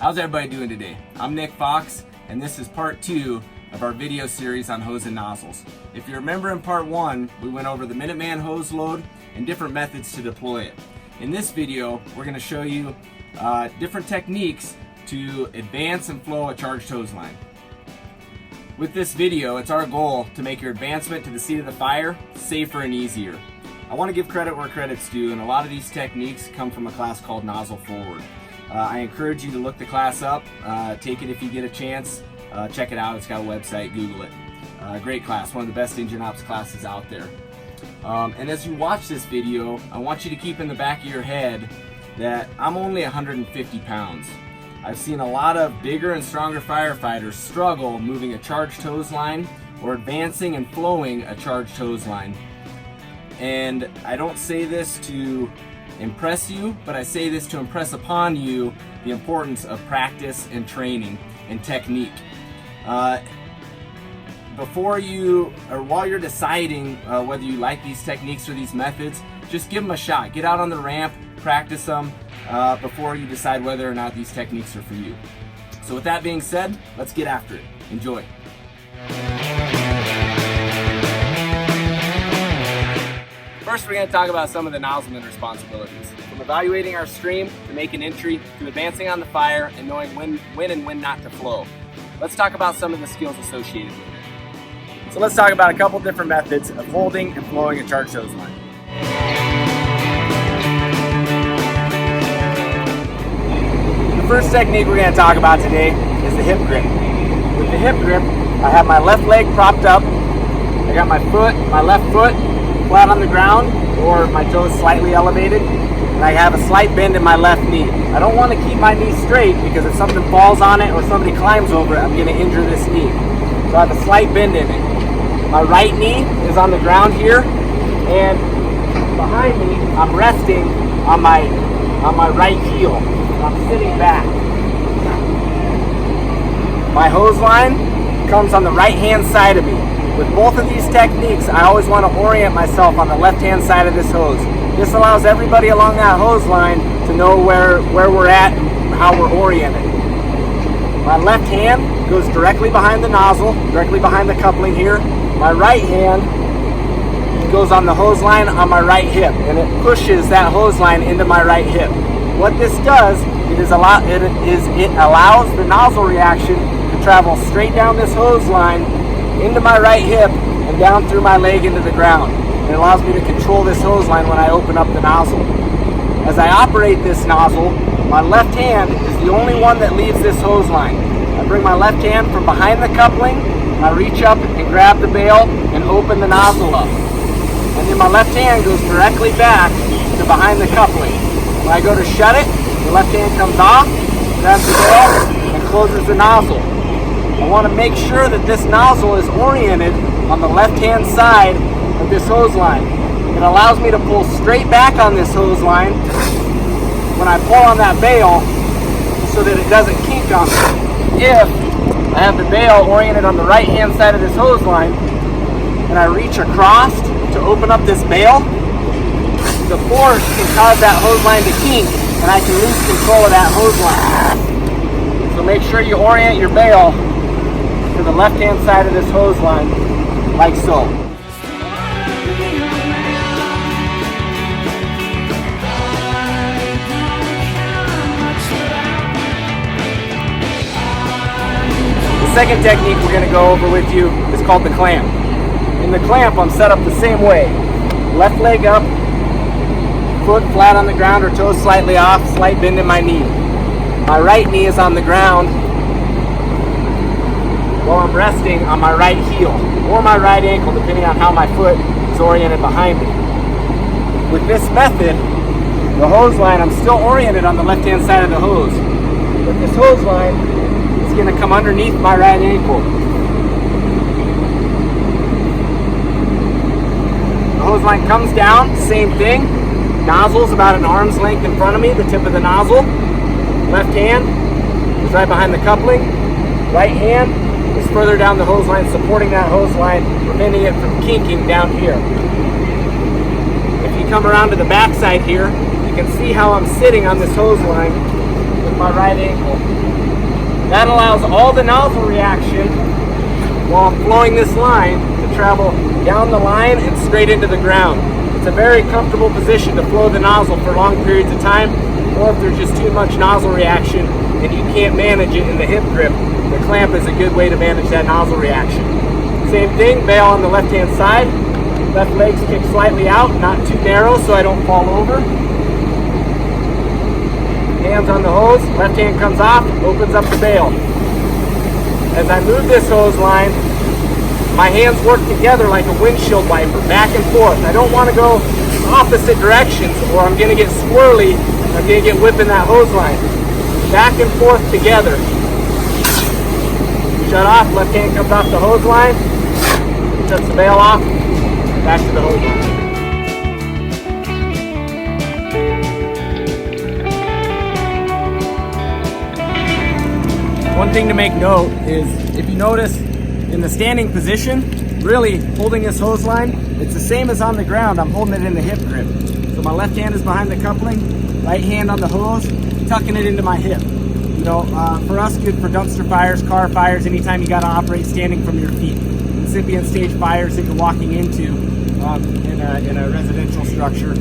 How's everybody doing today? I'm Nick Fox, and this is part 2 of our video series on hose and nozzles. If you remember in part 1, we went over the Minuteman hose load and different methods to deploy it. In this video, we're going to show you different techniques to advance and flow a charged hose line. With this video, it's our goal to make your advancement to the seat of the fire safer and easier. I want to give credit where credit's due, and a lot of these techniques come from a class called Nozzle Forward. I encourage you to look the class up, take it if you get a chance, check it out, it's got a website, Google it. Great class, one of the best engine ops classes out there. And as you watch this video, I want you to keep in the back of your head that I'm only 150 pounds. I've seen a lot of bigger and stronger firefighters struggle moving a charged hose line or advancing and flowing a charged hose line. And I don't say this to impress you, but I say this to impress upon you the importance of practice and training and technique. While you're deciding whether you like these techniques or these methods, just give them a shot. Get out on the ramp, practice them before you decide whether or not these techniques are for you. So with that being said, let's get after it. Enjoy. First, we're going to talk about some of the nozzleman responsibilities, from evaluating our stream to making entry to advancing on the fire and knowing when and when not to flow. Let's talk about some of the skills associated with it. So let's talk about a couple different methods of holding and flowing a charged hose line. The first technique we're going to talk about today is the hip grip. With the hip grip, I have my left leg propped up. I got my left foot flat on the ground, or my toes slightly elevated, and I have a slight bend in my left knee. I don't want to keep my knee straight because if something falls on it or somebody climbs over it, I'm going to injure this knee. So I have a slight bend in it. My right knee is on the ground here, and behind me, I'm resting on my right heel. I'm sitting back. My hose line comes on the right-hand side of me. With both of these techniques, I always want to orient myself on the left-hand side of this hose. This allows everybody along that hose line to know where we're at and how we're oriented. My left hand goes directly behind the nozzle, directly behind the coupling here. My right hand goes on the hose line on my right hip, and it pushes that hose line into my right hip. What this does, it allows the nozzle reaction to travel straight down this hose line into my right hip and down through my leg into the ground. It allows me to control this hose line when I open up the nozzle. As I operate this nozzle, my left hand is the only one that leaves this hose line. I bring my left hand from behind the coupling, I reach up and grab the bail and open the nozzle up. And then my left hand goes directly back to behind the coupling. When I go to shut it, the left hand comes off, grabs the bail, and closes the nozzle. I want to make sure that this nozzle is oriented on the left-hand side of this hose line. It allows me to pull straight back on this hose line when I pull on that bail so that it doesn't kink on me. If I have the bail oriented on the right-hand side of this hose line and I reach across to open up this bail, the force can cause that hose line to kink and I can lose control of that hose line. So make sure you orient your bail to the left-hand side of this hose line, like so. The second technique we're going to go over with you is called the clamp. In the clamp, I'm set up the same way. Left leg up, foot flat on the ground or toes slightly off, slight bend in my knee. My right knee is on the ground while I'm resting on my right heel or my right ankle, depending on how my foot is oriented behind me. With this method, the hose line, I'm still oriented on the left-hand side of the hose, but this hose line is going to come underneath my right ankle. The hose line comes down, same thing. Nozzle's about an arm's length in front of me, the tip of the nozzle. Left hand is right behind the coupling. Right hand is further down the hose line, supporting that hose line, preventing it from kinking down here. If you come around to the back side here, you can see how I'm sitting on this hose line with my right ankle. That allows all the nozzle reaction while I'm flowing this line to travel down the line and straight into the ground. It's a very comfortable position to flow the nozzle for long periods of time, or if there's just too much nozzle reaction and you can't manage it in the hip grip, the clamp is a good way to manage that nozzle reaction. Same thing, bail on the left-hand side. Left legs kick slightly out, not too narrow so I don't fall over. Hands on the hose, left hand comes off, opens up the bail. As I move this hose line, my hands work together like a windshield wiper, back and forth. I don't want to go opposite directions or I'm going to get squirrely, I'm going to get whipping that hose line. Back and forth together. Shut off, left hand comes off the hose line, shuts the bail off, back to the hose line. One thing to make note is if you notice in the standing position, really holding this hose line, it's the same as on the ground. I'm holding it in the hip grip. So my left hand is behind the coupling, right hand on the hose, tucking it into my hip. You know, for us, good for dumpster fires, car fires, anytime you got to operate standing from your feet. Incipient stage fires that you're walking into in a residential structure,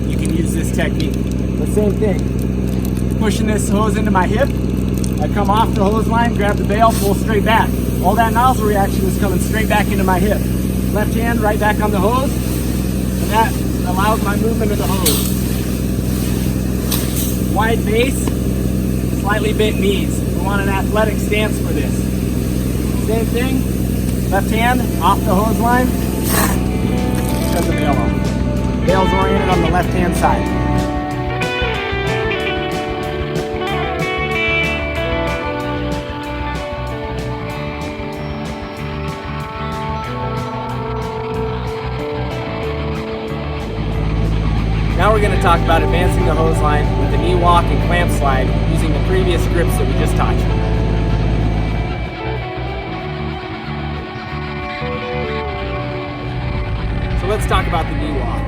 you can use this technique. The same thing, pushing this hose into my hip, I come off the hose line, grab the bail, pull straight back. All that nozzle reaction is coming straight back into my hip. Left hand right back on the hose, and that allows my movement of the hose. Wide base, slightly bent knees. We want an athletic stance for this. Same thing, left hand off the hose line, shut the bail off. Bail's oriented on the left hand side. Now we're going to talk about advancing the hose line with the knee walk and clamp slide using the previous grips that we just taught you. So let's talk about the knee walk.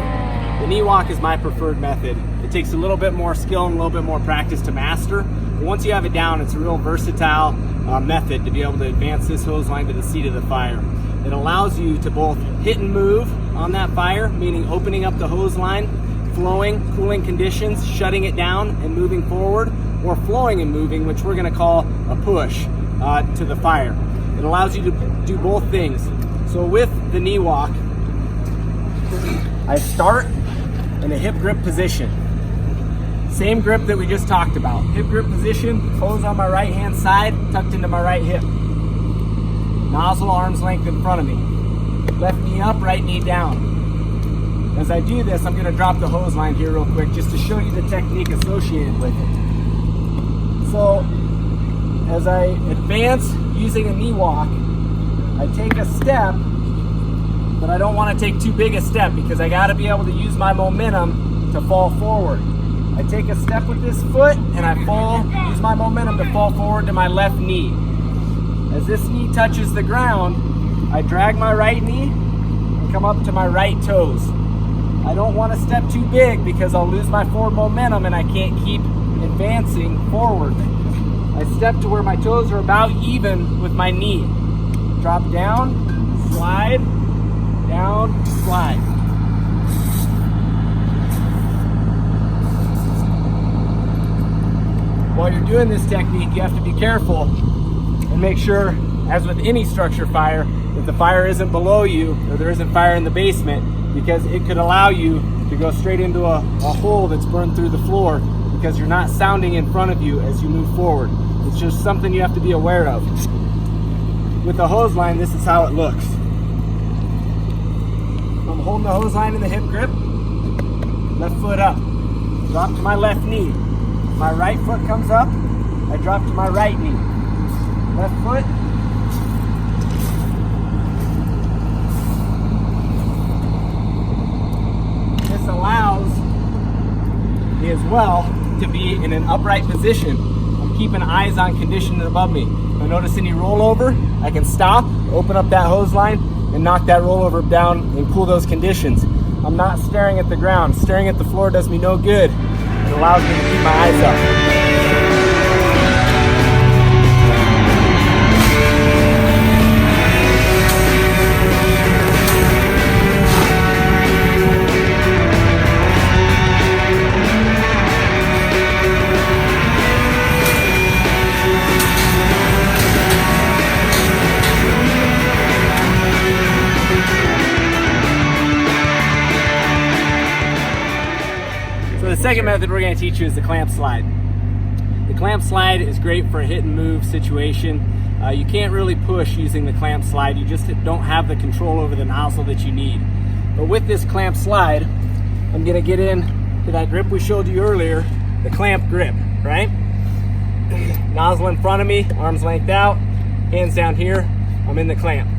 The knee walk is my preferred method. It takes a little bit more skill and a little bit more practice to master. But once you have it down, it's a real versatile method to be able to advance this hose line to the seat of the fire. It allows you to both hit and move on that fire, meaning opening up the hose line, flowing, cooling conditions, shutting it down and moving forward, or flowing and moving, which we're going to call a push to the fire. It allows you to do both things. So with the knee walk, I start in a hip grip position. Same grip that we just talked about. Hip grip position, hose on my right hand side, tucked into my right hip. Nozzle arm's length in front of me. Left knee up, right knee down. As I do this, I'm going to drop the hose line here real quick just to show you the technique associated with it. So, as I advance using a knee walk, I take a step, but I don't want to take too big a step because I got to be able to use my momentum to fall forward. I take a step with this foot and I use my momentum to fall forward to my left knee. As this knee touches the ground, I drag my right knee and come up to my right toes. I don't want to step too big because I'll lose my forward momentum and I can't keep advancing forward. I step to where my toes are about even with my knee. Drop down, slide, down, slide. While you're doing this technique, you have to be careful and make sure, as with any structure fire, that the fire isn't below you or there isn't fire in the basement, because it could allow you to go straight into a hole that's burned through the floor because you're not sounding in front of you as you move forward. It's just something you have to be aware of. With the hose line, this is how it looks. I'm holding the hose line in the hip grip, left foot up, drop to my left knee. My right foot comes up, I drop to my right knee. Left foot, allows me as well to be in an upright position. I'm keeping eyes on condition above me. If I notice any rollover, I can stop, open up that hose line, and knock that rollover down and cool those conditions. I'm not staring at the ground. Staring at the floor does me no good. It allows me to keep my eyes up. second method we're going to teach you is the clamp slide. The clamp slide is great for a hit and move situation. You can't really push using the clamp slide. You just don't have the control over the nozzle that you need. But with this clamp slide, I'm going to get in to that grip we showed you earlier, the clamp grip, right? Nozzle in front of me, arms length out, hands down here, I'm in the clamp.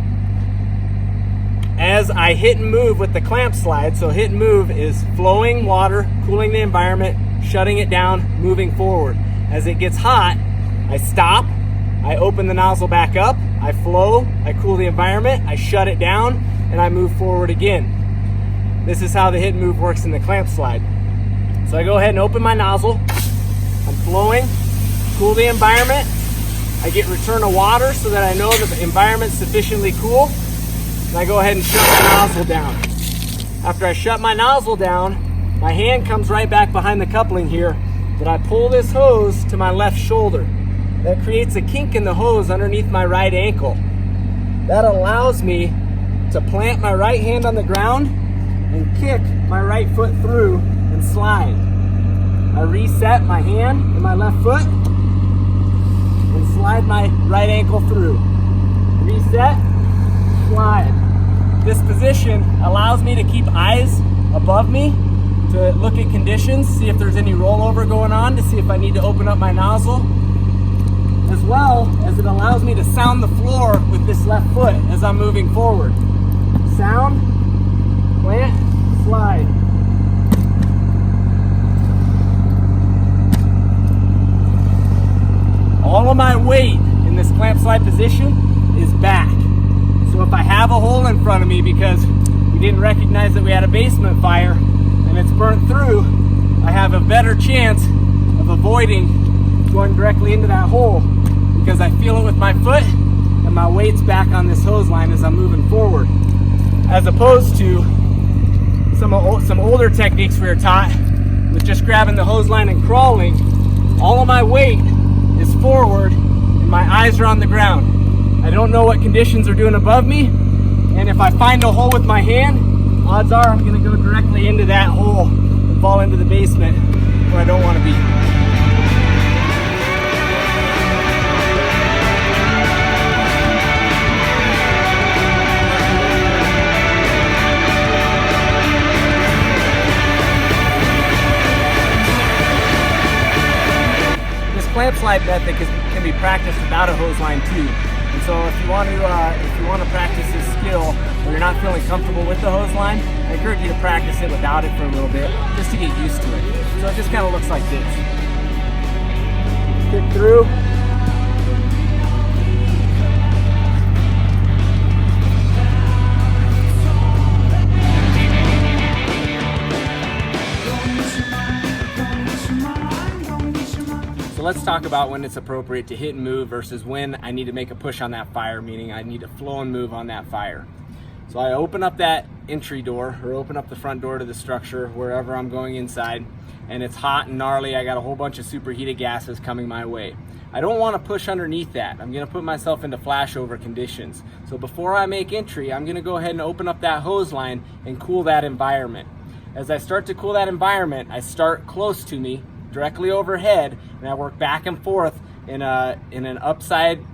As I hit and move with the clamp slide, so hit and move is flowing water, cooling the environment, shutting it down, moving forward. As it gets hot, I stop, I open the nozzle back up, I flow, I cool the environment, I shut it down, and I move forward again. This is how the hit and move works in the clamp slide. So I go ahead and open my nozzle, I'm flowing, cool the environment, I get return of water so that I know that the environment's sufficiently cool, and I go ahead and shut my nozzle down. After I shut my nozzle down, my hand comes right back behind the coupling here, but I pull this hose to my left shoulder. That creates a kink in the hose underneath my right ankle. That allows me to plant my right hand on the ground and kick my right foot through and slide. I reset my hand and my left foot and slide my right ankle through. Reset, slide. This position allows me to keep eyes above me to look at conditions, see if there's any rollover going on, to see if I need to open up my nozzle, as well as it allows me to sound the floor with this left foot as I'm moving forward. Sound, plant, slide. All of my weight in this clamp slide position is back. So if I have a hole in front of me because we didn't recognize that we had a basement fire and it's burnt through, I have a better chance of avoiding going directly into that hole because I feel it with my foot and my weight's back on this hose line as I'm moving forward. As opposed to some older techniques we were taught with just grabbing the hose line and crawling, all of my weight is forward and my eyes are on the ground. I don't know what conditions are doing above me, and if I find a hole with my hand, odds are I'm going to go directly into that hole and fall into the basement where I don't want to be. Clamp slide method can be practiced without a hose line too. And so if you want to practice this skill or you're not feeling comfortable with the hose line, I encourage you to practice it without it for a little bit just to get used to it. So it just kind of looks like this. Kick through. So let's talk about when it's appropriate to hit and move versus when I need to make a push on that fire, meaning I need to flow and move on that fire. So I open up that entry door or open up the front door to the structure wherever I'm going inside, and it's hot and gnarly. I got a whole bunch of superheated gases coming my way. I don't want to push underneath that. I'm going to put myself into flashover conditions. So before I make entry, I'm going to go ahead and open up that hose line and cool that environment. As I start to cool that environment, I start close to me, directly overhead, and I work back and forth in an upside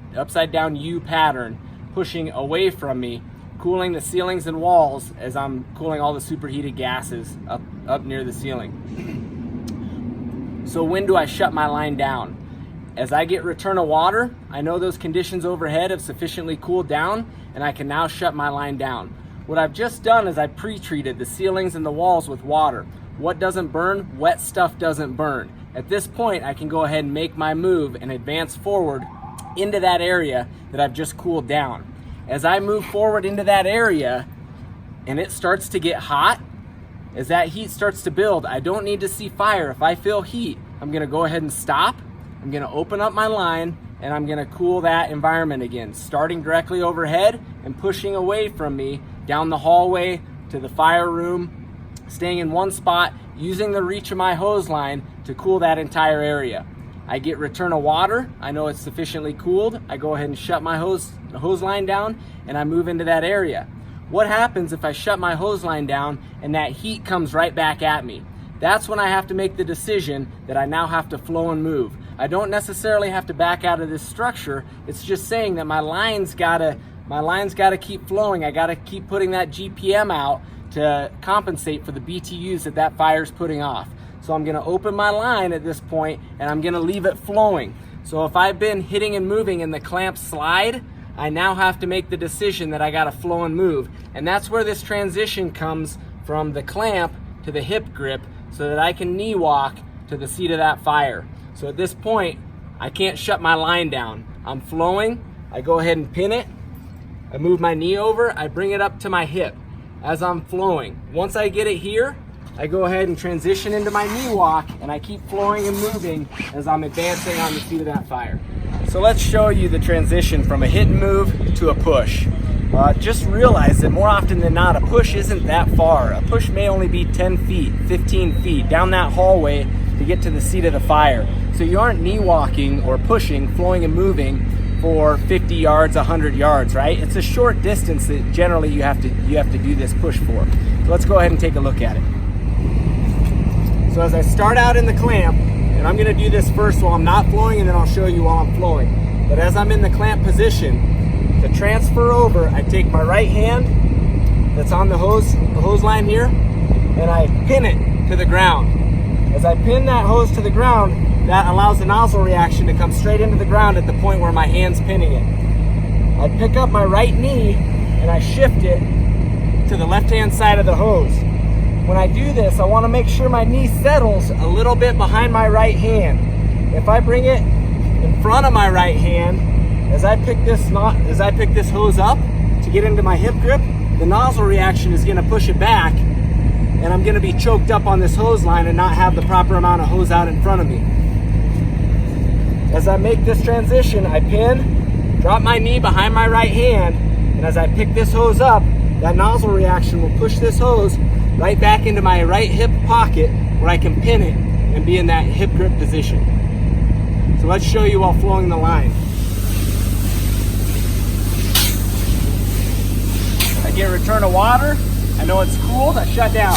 down U pattern, pushing away from me, cooling the ceilings and walls as I'm cooling all the superheated gases up near the ceiling. So when do I shut my line down? As I get return of water, I know those conditions overhead have sufficiently cooled down, and I can now shut my line down. What I've just done is I pre-treated the ceilings and the walls with water. What doesn't burn? Wet stuff doesn't burn. At this point, I can go ahead and make my move and advance forward into that area that I've just cooled down. As I move forward into that area and it starts to get hot, as that heat starts to build, I don't need to see fire. If I feel heat, I'm gonna go ahead and stop. I'm gonna open up my line and I'm gonna cool that environment again, starting directly overhead and pushing away from me down the hallway to the fire room, staying in one spot, using the reach of my hose line to cool that entire area. I get return of water, I know it's sufficiently cooled, I go ahead and shut my hose line down and I move into that area. What happens if I shut my hose line down and that heat comes right back at me? that's when I have to make the decision that I now have to flow and move. I don't necessarily have to back out of this structure. It's just saying that my line's gotta keep flowing. I gotta keep putting that GPM out to compensate for the BTUs that fire's putting off. So I'm gonna open my line at this point and I'm gonna leave it flowing. So if I've been hitting and moving and the clamp slide, I now have to make the decision that I gotta flow and move. And that's where this transition comes from the clamp to the hip grip, so that I can knee walk to the seat of that fire. So at this point, I can't shut my line down. I'm flowing, I go ahead and pin it, I move my knee over, I bring it up to my hip as I'm flowing. Once I get it here, I go ahead and transition into my knee walk, and I keep flowing and moving as I'm advancing on the seat of that fire. So let's show you the transition from a hit and move to a push. Just realize that more often than not, a push isn't that far. A push may only be 10 feet, 15 feet down that hallway to get to the seat of the fire. So you aren't knee walking or pushing, flowing and moving for 50 yards, 100 yards, right? It's a short distance that generally you have to do this push for. So let's go ahead and take a look at it. So as I start out in the clamp, and I'm gonna do this first while I'm not flowing, and then I'll show you while I'm flowing. But as I'm in the clamp position, to transfer over, I take my right hand that's on the hose line here, and I pin it to the ground. As I pin that hose to the ground, that allows the nozzle reaction to come straight into the ground at the point where my hand's pinning it. I pick up my right knee and I shift it to the left-hand side of the hose. When I do this, I want to make sure my knee settles a little bit behind my right hand. If I bring it in front of my right hand, as I pick this hose up to get into my hip grip, the nozzle reaction is going to push it back, and I'm going to be choked up on this hose line and not have the proper amount of hose out in front of me. As I make this transition, I pin, drop my knee behind my right hand, and as I pick this hose up, that nozzle reaction will push this hose right back into my right hip pocket where I can pin it and be in that hip grip position. So let's show you while flowing the line. I get return of water, I know it's cooled, I shut down.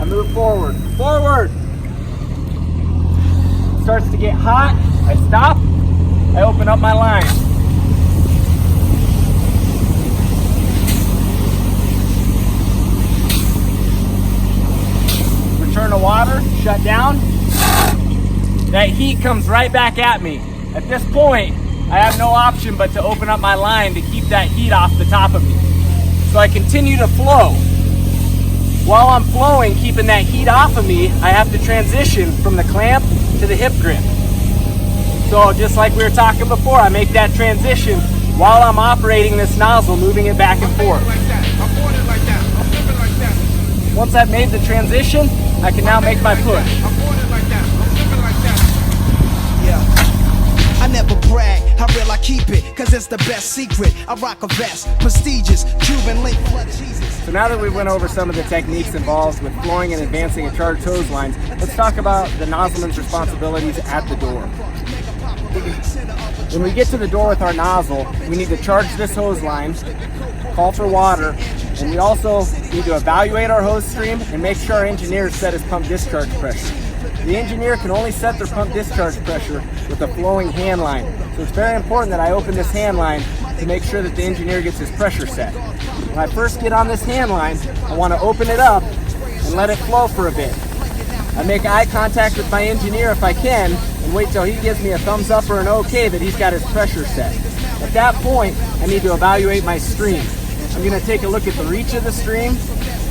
I move forward, forward. It starts to get hot, I stop, I open up my line. Return of water, shut down. That heat comes right back at me. At this point, I have no option but to open up my line to keep that heat off the top of me. So I continue to flow. While I'm flowing, keeping that heat off of me, I have to transition from the clamp to the hip grip. So just like we were talking before, I make that transition while I'm operating this nozzle, moving it back and forth. Once I've made the transition, I can now make my push. I never brag, how real I keep it, cause it's the best secret. I rock a vest, prestigious, Cuban link, blood Jesus. So now that we went over some of the techniques involved with flowing and advancing a charged hose lines, let's talk about the nozzleman's responsibilities at the door. When we get to the door with our nozzle, we need to charge this hose line, call for water, and we also need to evaluate our hose stream and make sure our engineer set his pump discharge pressure. The engineer can only set their pump discharge pressure with a flowing hand line. So it's very important that I open this hand line to make sure that the engineer gets his pressure set. When I first get on this hand line, I want to open it up and let it flow for a bit. I make eye contact with my engineer if I can and wait till he gives me a thumbs up or an okay that he's got his pressure set. At that point, I need to evaluate my stream. I'm going to take a look at the reach of the stream,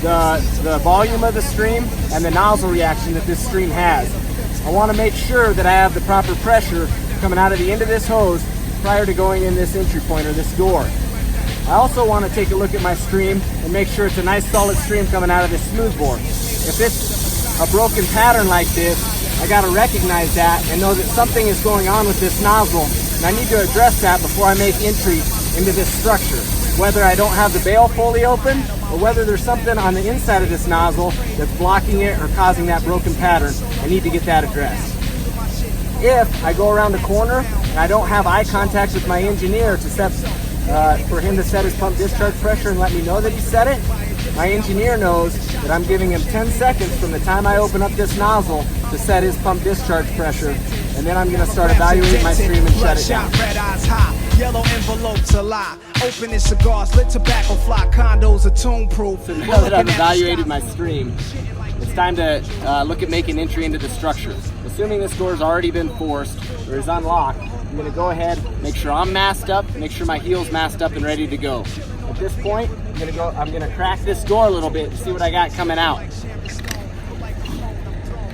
the volume of the stream, and the nozzle reaction that this stream has. I want to make sure that I have the proper pressure coming out of the end of this hose prior to going in this entry point or this door. I also want to take a look at my stream and make sure it's a nice solid stream coming out of this smooth bore. If it's a broken pattern like this, I got to recognize that and know that something is going on with this nozzle, and I need to address that before I make entry into this structure. Whether I don't have the bail fully open or whether there's something on the inside of this nozzle that's blocking it or causing that broken pattern, I need to get that addressed. If I go around the corner and I don't have eye contact with my engineer to set, for him to set his pump discharge pressure and let me know that he set it, My engineer knows that I'm giving him 10 seconds from the time I open up this nozzle to set his pump discharge pressure, and then I'm going to start evaluating my stream and shut it down. Red eyes high, yellow envelopes a lie. Opening cigars, lit tobacco fly, condos are tune proof. So now that I've evaluated my stream, it's time to look at making entry into the structure. Assuming this door's already been forced or is unlocked, I'm going to go ahead, make sure I'm masked up, make sure my heel's masked up and ready to go. At this point, I'm going to crack this door a little bit and see what I got coming out.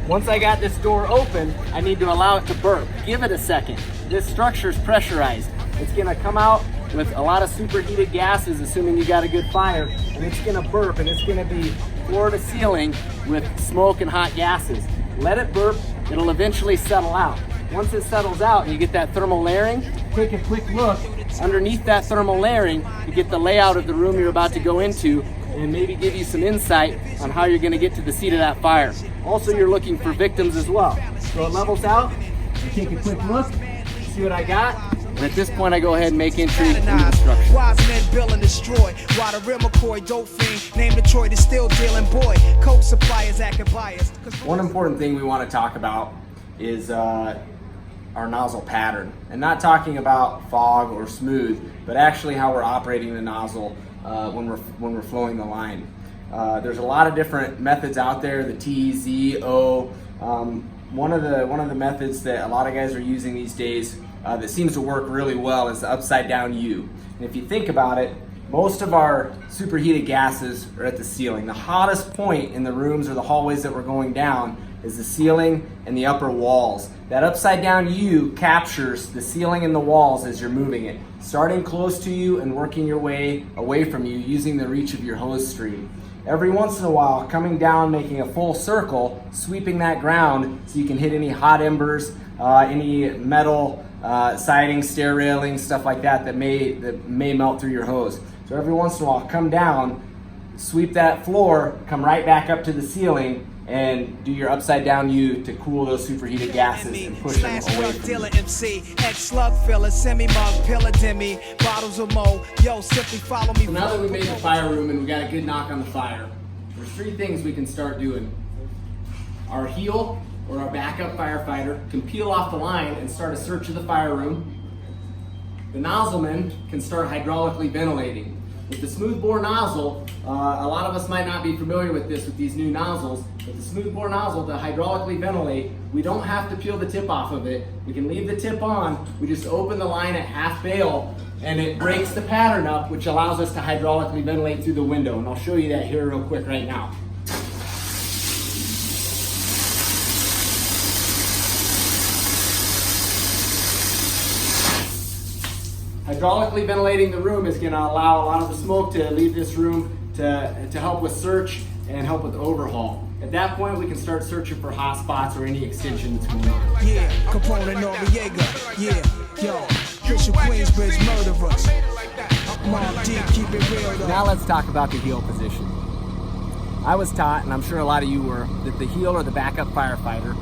Once I got this door open, I need to allow it to burp. Give it a second. This structure is pressurized. It's going to come out with a lot of superheated gases, assuming you got a good fire, and it's going to burp, and it's going to be floor to ceiling with smoke and hot gases. Let it burp. It'll eventually settle out. Once it settles out and you get that thermal layering, take a quick look underneath that thermal layering to get the layout of the room you're about to go into, and maybe give you some insight on how you're going to get to the seat of that fire. Also, you're looking for victims as well. So it levels out, I take a quick look, see what I got, and at this point I go ahead and make entry into the structure. Wise men build and destroy, while the real McCoy, dope fiend, named Detroit is still dealing boy. Coke suppliers acting biased. One important thing we want to talk about is our nozzle pattern, and not talking about fog or smooth, but actually how we're operating the nozzle when we're flowing the line. There's a lot of different methods out there, the T, Z, O. One of the methods that a lot of guys are using these days that seems to work really well is the upside down U. And if you think about it, most of our superheated gases are at the ceiling. The hottest point in the rooms or the hallways that we're going down is the ceiling and the upper walls. That upside down U captures the ceiling and the walls as you're moving it, starting close to you and working your way away from you using the reach of your hose stream. Every once in a while, coming down, making a full circle, sweeping that ground so you can hit any hot embers, any metal siding, stair railings, stuff like that may melt through your hose. So every once in a while, come down, sweep that floor, come right back up to the ceiling, and do your upside down U to cool those superheated gases and push them away from you. MC, ex-slug filler, semi-mug, pillar demi, bottles of mo, yo, simply follow me. So now that we made the fire room and we got a good knock on the fire, there's three things we can start doing. Our heel or our backup firefighter can peel off the line and start a search of the fire room. The nozzleman can start hydraulically ventilating. With the smoothbore nozzle, a lot of us might not be familiar with this with these new nozzles, but the smoothbore nozzle to hydraulically ventilate, we don't have to peel the tip off of it. We can leave the tip on, we just open the line at half bail, and it breaks the pattern up, which allows us to hydraulically ventilate through the window. And I'll show you that here real quick right now. Hydraulically ventilating the room is going to allow a lot of the smoke to leave this room to help with search and help with overhaul. At that point, we can start searching for hot spots or any extension that's going on. Yeah, Capone Noriega, yeah, yo, Christian Queensbridge murderers. Mob deep, keep it real though. Now let's talk about the heel position. I was taught, and I'm sure a lot of you were, that the heel or the backup firefighter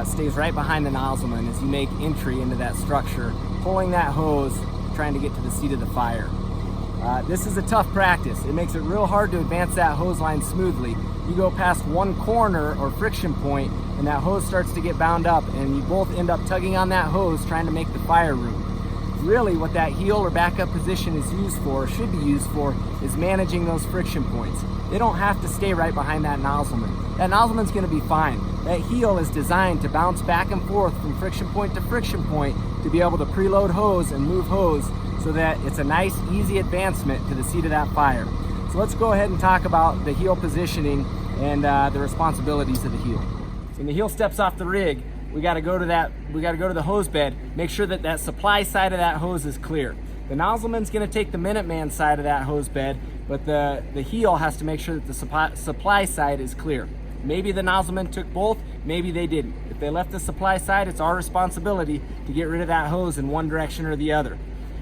stays right behind the nozzleman as you make entry into that structure, pulling that hose, trying to get to the seat of the fire. This is a tough practice. It makes it real hard to advance that hose line smoothly. You go past one corner or friction point and that hose starts to get bound up and you both end up tugging on that hose trying to make the fire room. Really what that heel or backup position is used for, or should be used for, is managing those friction points. They don't have to stay right behind that nozzleman. That nozzleman's going to be fine. That heel is designed to bounce back and forth from friction point to friction point to be able to preload hose and move hose so that it's a nice, easy advancement to the seat of that fire. So let's go ahead and talk about the heel positioning and the responsibilities of the heel. When the heel steps off the rig, we got to go to the hose bed, make sure that that supply side of that hose is clear. The nozzleman's going to take the Minuteman side of that hose bed, but the heel has to make sure that the supply side is clear. Maybe the nozzleman took both, maybe they didn't. If they left the supply side, it's our responsibility to get rid of that hose in one direction or the other.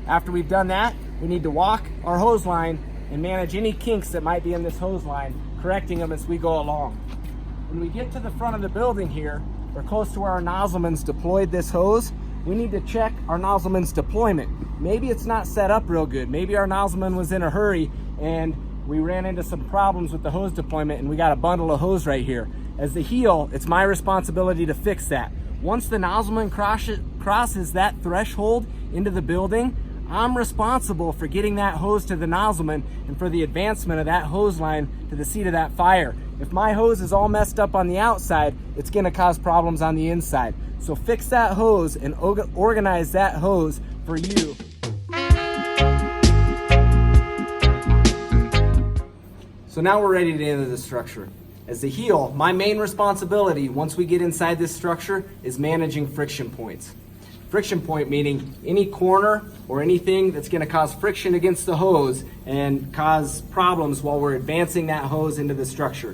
After we've done that, we need to walk our hose line and manage any kinks that might be in this hose line, correcting them as we go along. When we get to the front of the building here, or close to where our nozzleman's deployed this hose, we need to check our nozzleman's deployment. Maybe it's not set up real good. Maybe our nozzleman was in a hurry and we ran into some problems with the hose deployment and we got a bundle of hose right here. As the heel, it's my responsibility to fix that. Once the nozzleman crosses that threshold into the building, I'm responsible for getting that hose to the nozzleman and for the advancement of that hose line to the seat of that fire. If my hose is all messed up on the outside, it's gonna cause problems on the inside. So fix that hose and organize that hose for you. So now we're ready to enter the structure. As the heel, my main responsibility once we get inside this structure is managing friction points. Friction point meaning any corner or anything that's going to cause friction against the hose and cause problems while we're advancing that hose into the structure.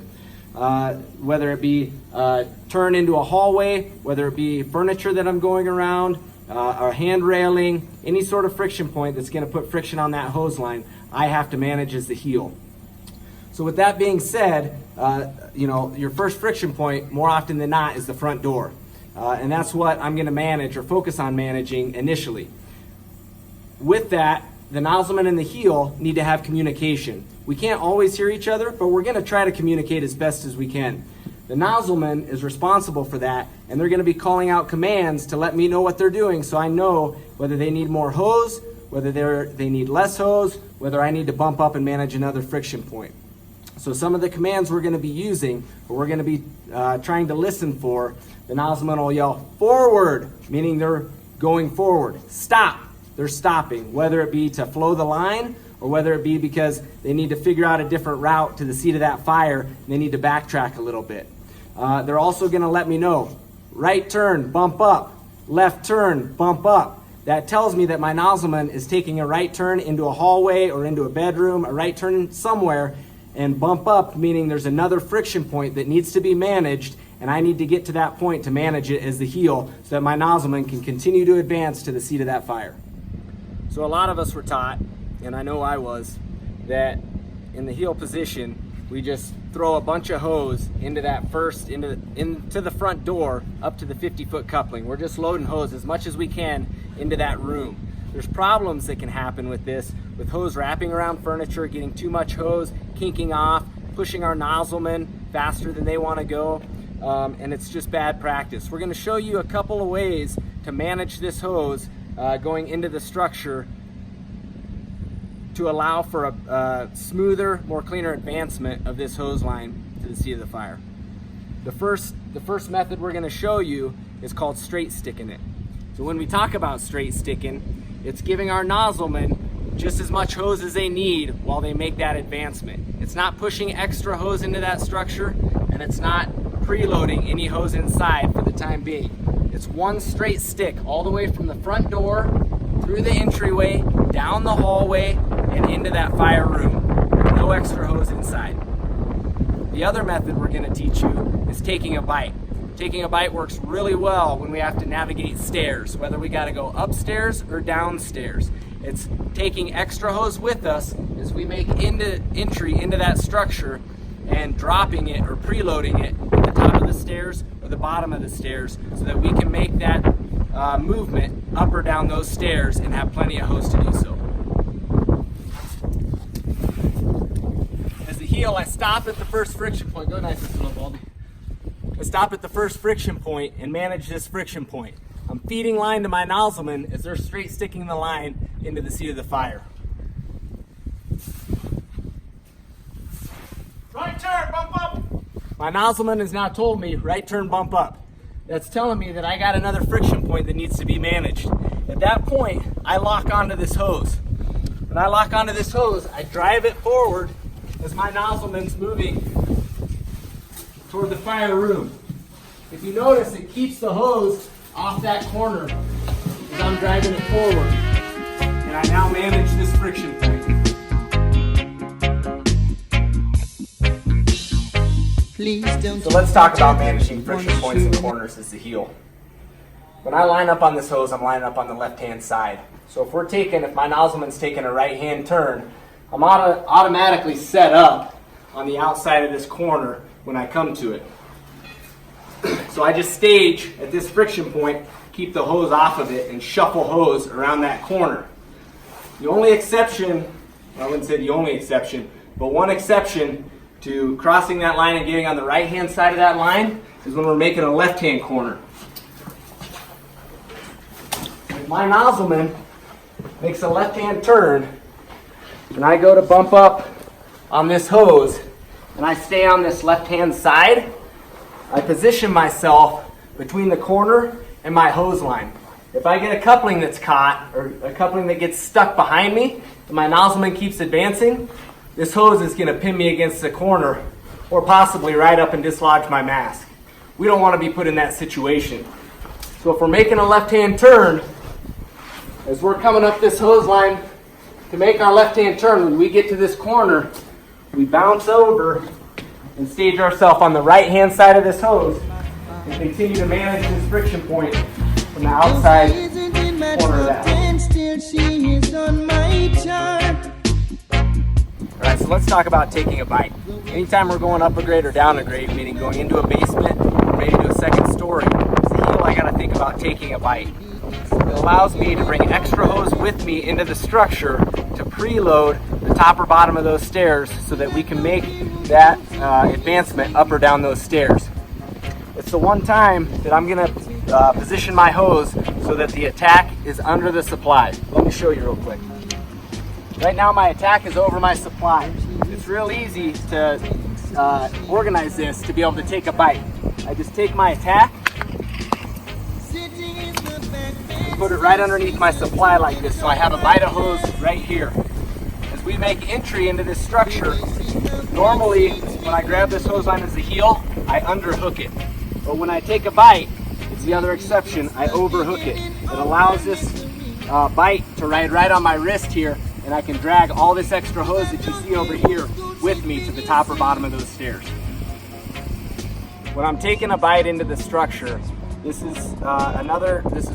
Whether it be turn into a hallway, whether it be furniture that I'm going around, a hand railing, any sort of friction point that's going to put friction on that hose line, I have to manage as the heel. So with that being said, your first friction point more often than not is the front door. And that's what I'm going to manage or focus on managing initially. With that, the nozzleman and the heel need to have communication. We can't always hear each other, but we're going to try to communicate as best as we can. The nozzleman is responsible for that, and they're going to be calling out commands to let me know what they're doing so I know whether they need more hose, whether they need less hose, whether I need to bump up and manage another friction point. So some of the commands we're going to be using, or we're going to be trying to listen for, the nozzleman will yell forward, meaning they're going forward. Stop, they're stopping, whether it be to flow the line or whether it be because they need to figure out a different route to the seat of that fire and they need to backtrack a little bit. They're also going to let me know, right turn, bump up, left turn, bump up. That tells me that my nozzleman is taking a right turn into a hallway or into a bedroom, a right turn somewhere, and bump up, meaning there's another friction point that needs to be managed, and I need to get to that point to manage it as the heel so that my nozzleman can continue to advance to the seat of that fire. So a lot of us were taught, and I know I was, that in the heel position, we just throw a bunch of hose into the front door up to the 50-foot coupling. We're just loading hose as much as we can into that room. There's problems that can happen with this, with hose wrapping around furniture, getting too much hose, kinking off, pushing our nozzlemen faster than they want to go, and it's just bad practice. We're going to show you a couple of ways to manage this hose going into the structure to allow for a smoother, more cleaner advancement of this hose line to the seat of the fire. The first method we're going to show you is called straight sticking it. So when we talk about straight sticking, it's giving our nozzlemen just as much hose as they need while they make that advancement. It's not pushing extra hose into that structure, and it's not preloading any hose inside for the time being. It's one straight stick all the way from the front door, through the entryway, down the hallway, and into that fire room. No extra hose inside. The other method we're going to teach you is taking a bite. Taking a bite works really well when we have to navigate stairs, whether we got to go upstairs or downstairs. It's taking extra hose with us as we make entry into that structure and dropping it or preloading it at the top of the stairs or the bottom of the stairs so that we can make that movement up or down those stairs and have plenty of hose to do so. As the heel, I stop at the first friction point. Go nice and slow, Baldy. I stop at the first friction point and manage this friction point. I'm feeding line to my nozzleman as they're straight sticking the line into the seat of the fire. Right turn, bump up. My nozzleman has now told me right turn, bump up. That's telling me that I got another friction point that needs to be managed. At that point, I lock onto this hose. When I lock onto this hose, I drive it forward as my nozzleman's moving toward the fire room. If you notice, it keeps the hose off that corner as I'm driving it forward. And I now manage this friction point. So let's talk about managing friction points and corners as the heel. When I line up on this hose, I'm lining up on the left-hand side. So if my nozzleman's taking a right-hand turn, I'm automatically set up on the outside of this corner when I come to it. So I just stage at this friction point, keep the hose off of it, and shuffle hose around that corner. The only exception, I wouldn't say the only exception, But one exception to crossing that line and getting on the right-hand side of that line is when we're making a left-hand corner. If my nozzleman makes a left-hand turn, and I go to bump up on this hose, and I stay on this left-hand side, I position myself between the corner and my hose line. If I get a coupling that's caught, or a coupling that gets stuck behind me, and my nozzleman keeps advancing, this hose is going to pin me against the corner, or possibly right up and dislodge my mask. We don't want to be put in that situation. So if we're making a left-hand turn, as we're coming up this hose line to make our left-hand turn, when we get to this corner, we bounce over and stage ourselves on the right-hand side of this hose and continue to manage this friction point from the outside corner of that. Alright, so let's talk about taking a bite. Anytime we're going up a grade or down a grade, meaning going into a basement or maybe to a second story, it's the heel I got to think about taking a bite. It allows me to bring extra hose with me into the structure to preload the top or bottom of those stairs so that we can make that advancement up or down those stairs. It's the one time that I'm going to position my hose so that the attack is under the supply. Let me show you real quick. Right now my attack is over my supply. It's real easy to organize this to be able to take a bite. I just take my attack, put it right underneath my supply like this, so I have a bite of hose right here. As we make entry into this structure, normally when I grab this hose line as the heel, I underhook it. But when I take a bite, it's the other exception, I overhook it. It allows this bite to ride right on my wrist here, and I can drag all this extra hose that you see over here with me to the top or bottom of those stairs. When I'm taking a bite into the structure, this is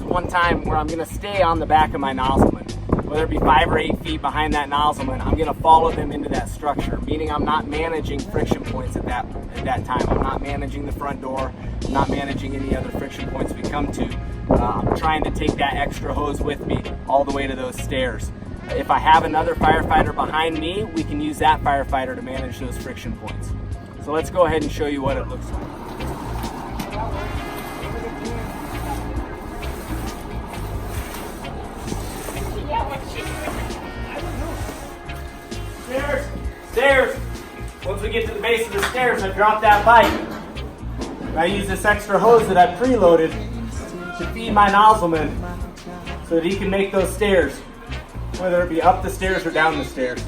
one time where I'm going to stay on the back of my nozzleman. Whether it be 5 or 8 feet behind that nozzleman, I'm going to follow them into that structure, meaning I'm not managing friction points at that time. I'm not managing the front door. I'm not managing any other friction points we come to. I'm trying to take that extra hose with me all the way to those stairs. If I have another firefighter behind me, we can use that firefighter to manage those friction points. So let's go ahead and show you what it looks like. Stairs. Once we get to the base of the stairs, I drop that bite. And I use this extra hose that I preloaded to feed my nozzleman so that he can make those stairs, whether it be up the stairs or down the stairs.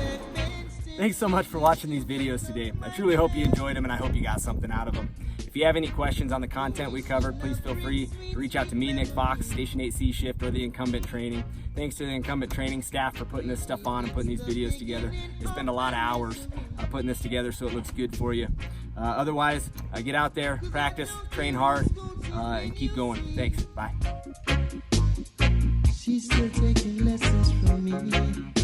Thanks so much for watching these videos today. I truly hope you enjoyed them and I hope you got something out of them. If you have any questions on the content we covered, please feel free to reach out to me, Nick Fox, Station 8C Shift, or the Incumbent Training. Thanks to the Incumbent Training staff for putting this stuff on and putting these videos together. They spend a lot of hours putting this together so it looks good for you. Otherwise, get out there, practice, train hard, and keep going. Thanks. Bye. She's still taking lessons from me.